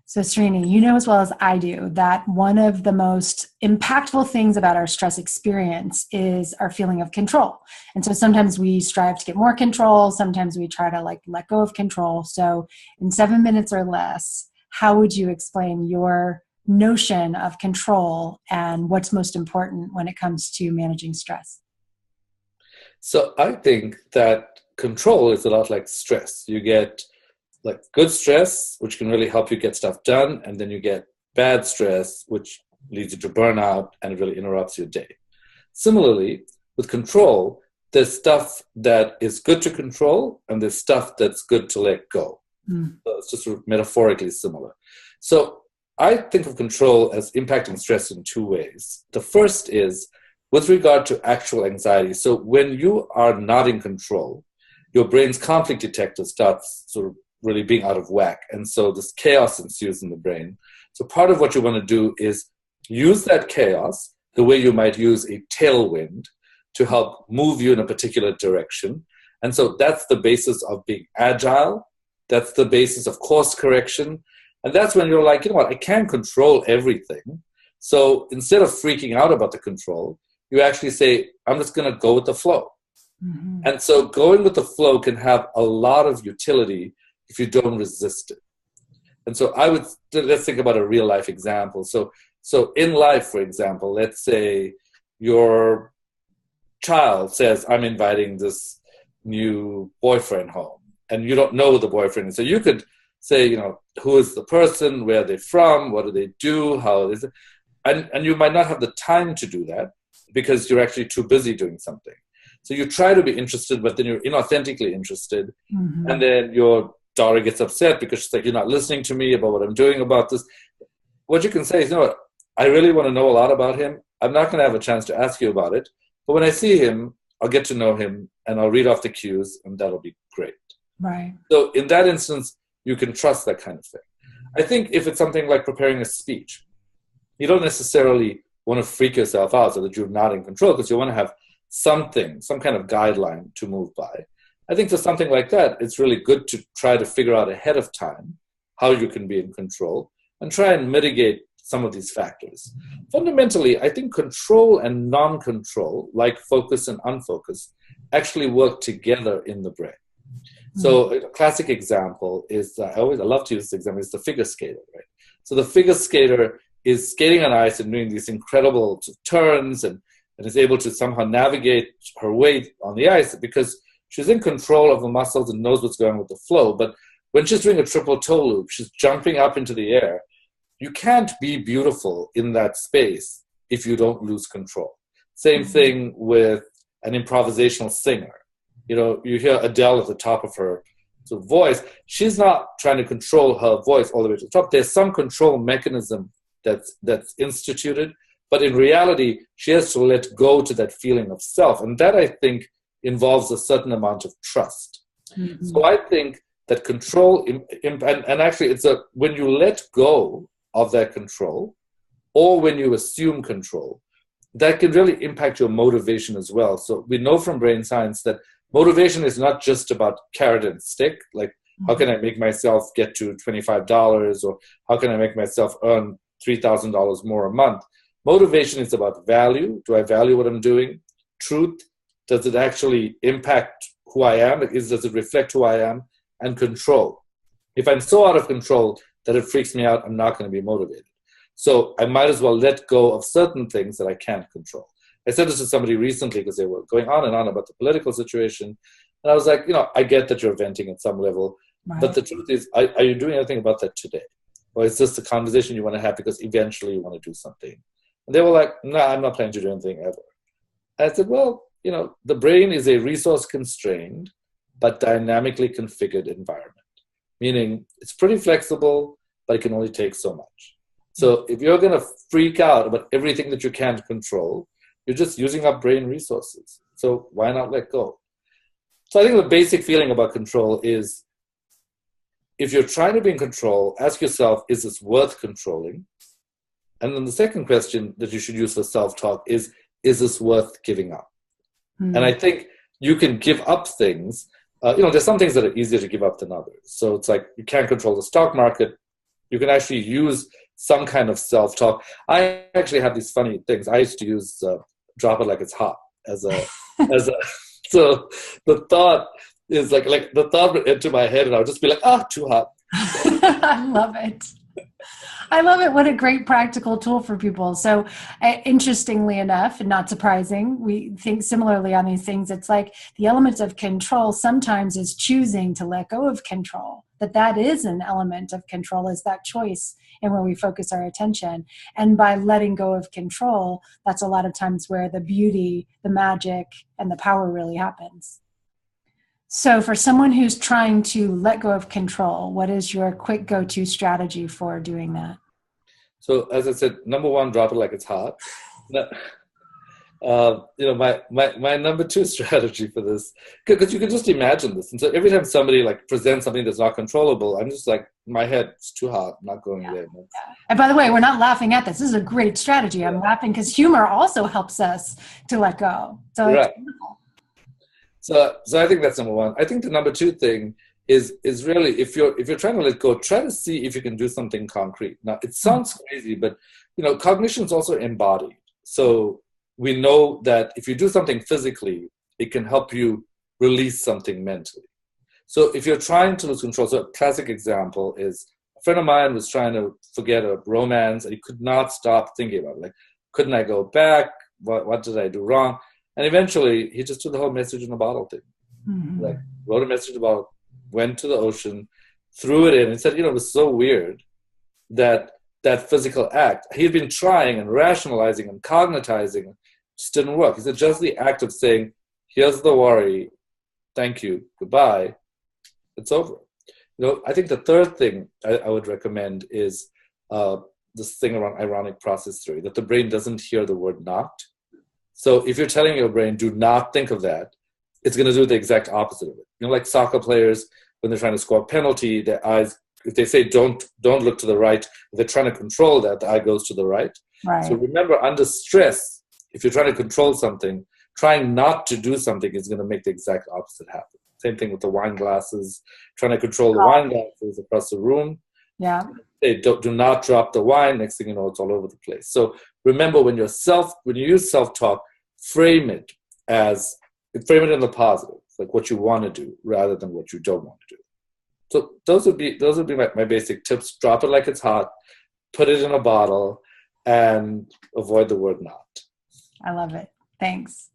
So Srini, you know as well as I do that one of the most impactful things about our stress experience is our feeling of control. And so sometimes we strive to get more control. Sometimes we try to let go of control. So in 7 minutes or less, how would you explain your notion of control and what's most important when it comes to managing stress? So I think that control is a lot like stress. You get like good stress, which can really help you get stuff done, and then you get bad stress, which leads you to burnout and it really interrupts your day. Similarly, with control, there's stuff that is good to control and there's stuff that's good to let go. So it's just sort of metaphorically similar. So I think of control as impacting stress in two ways. The first is with regard to actual anxiety. So when you are not in control, your brain's conflict detector starts sort of really being out of whack. And so this chaos ensues in the brain. So part of what you want to do is use that chaos the way you might use a tailwind to help move you in a particular direction. And so that's the basis of being agile. That's the basis of course correction. And that's when you're like, you know what, I can't control everything. So instead of freaking out about the control, you actually say, I'm just going to go with the flow. Mm-hmm. And so going with the flow can have a lot of utility if you don't resist it. And so let's think about a real life example. So in life, for example, let's say your child says, I'm inviting this new boyfriend home, and you don't know the boyfriend. So you could say, you know, who is the person, where are they from, what do they do, how is it? And you might not have the time to do that because you're actually too busy doing something. So you try to be interested, but then you're inauthentically interested. Mm-hmm. And then your daughter gets upset because she's like, you're not listening to me about what I'm doing about this. What you can say is, you know what, I really want to know a lot about him. I'm not going to have a chance to ask you about it. But when I see him, I'll get to know him and I'll read off the cues and that'll be great. Right. So in that instance, you can trust that kind of thing. I think if it's something like preparing a speech, you don't necessarily want to freak yourself out so that you're not in control, because you want to have some kind of guideline to move by. I think for something like that, it's really good to try to figure out ahead of time how you can be in control and try and mitigate some of these factors. Fundamentally, I think control and non-control, like focus and unfocus, actually work together in the brain. So a classic example is, I love to use this example, is the figure skater, right? So the figure skater is skating on ice and doing these incredible turns and is able to somehow navigate her way on the ice because she's in control of the muscles and knows what's going on with the flow. But when she's doing a triple toe loop, she's jumping up into the air. You can't be beautiful in that space if you don't lose control. Same thing with an improvisational singer. You know, you hear Adele at the top of her voice. She's not trying to control her voice all the way to the top. There's some control mechanism that's instituted, but in reality, she has to let go to that feeling of self. And that, I think, involves a certain amount of trust. Mm-hmm. So I think that control, and actually when you let go of that control, or when you assume control, that can really impact your motivation as well. So we know from brain science that motivation is not just about carrot and stick, like how can I make myself get to $25, or how can I make myself earn $3,000 more a month. Motivation is about value. Do I value what I'm doing? Truth. Does it actually impact who I am? Does it reflect who I am? And control. If I'm so out of control that it freaks me out, I'm not going to be motivated. So I might as well let go of certain things that I can't control. I said this to somebody recently because they were going on and on about the political situation. And I was like, you know, I get that you're venting at some level. Right. But the truth is, are you doing anything about that today? Or is this the conversation you want to have because eventually you want to do something? And they were like, no, I'm not planning to do anything ever. And I said, well, you know, the brain is a resource-constrained but dynamically configured environment, meaning it's pretty flexible, but it can only take so much. So if you're going to freak out about everything that you can't control, you're just using up brain resources. So why not let go? So I think the basic feeling about control is, if you're trying to be in control, ask yourself, is this worth controlling? And then the second question that you should use for self-talk is this worth giving up? And I think you can give up things. There's some things that are easier to give up than others. So it's like you can't control the stock market. You can actually use some kind of self-talk. I actually have these funny things. I used to use drop it like it's hot as a so the thought is like the thought would enter my head and I would just be like, too hot. I love it. I love it. What a great practical tool for people. So interestingly enough, and not surprising, we think similarly on these things. It's like the element of control sometimes is choosing to let go of control. That is an element of control, is that choice and where we focus our attention. And by letting go of control, that's a lot of times where the beauty, the magic, and the power really happens. So for someone who's trying to let go of control, what is your quick go-to strategy for doing that? So as I said, number one, drop it like it's hot. My number two strategy for this, because you can just imagine this. And so every time somebody like presents something that's not controllable, I'm just like, my head's too hot, I'm not going there. Yeah. And by the way, we're not laughing at this. This is a great strategy. I'm laughing because humor also helps us to let go. So right. It's wonderful. So I think that's number one. I think the number two thing is really, if you're trying to let go, try to see if you can do something concrete. Now it sounds crazy, but cognition is also embodied. So we know that if you do something physically, it can help you release something mentally. So if you're trying to lose control, so a classic example is a friend of mine was trying to forget a romance and he could not stop thinking about it. Like, couldn't I go back? What did I do wrong? And eventually, he just did the whole message in a bottle thing. Mm-hmm. Like, wrote a message about, went to the ocean, threw it in, and said, it was so weird that physical act, he had been trying and rationalizing and cognitizing, just didn't work. He said, just the act of saying, here's the worry, thank you, goodbye, it's over. I think the third thing I would recommend is this thing around ironic process theory, that the brain doesn't hear the word not. So if you're telling your brain, do not think of that, it's going to do the exact opposite of it. Like soccer players, when they're trying to score a penalty, their eyes, if they say don't look to the right, if they're trying to control that, the eye goes to the right. Right. So remember, under stress, if you're trying to control something, trying not to do something is going to make the exact opposite happen. Same thing with the wine glasses, trying to control the wine glasses across the room. Yeah. They do not drop the wine. Next thing you know, it's all over the place. So remember, when you use self-talk, frame it in the positive, like what you want to do rather than what you don't want to do. So those would be my basic tips. Drop it like it's hot, put it in a bottle, and avoid the word not. I love it. Thanks.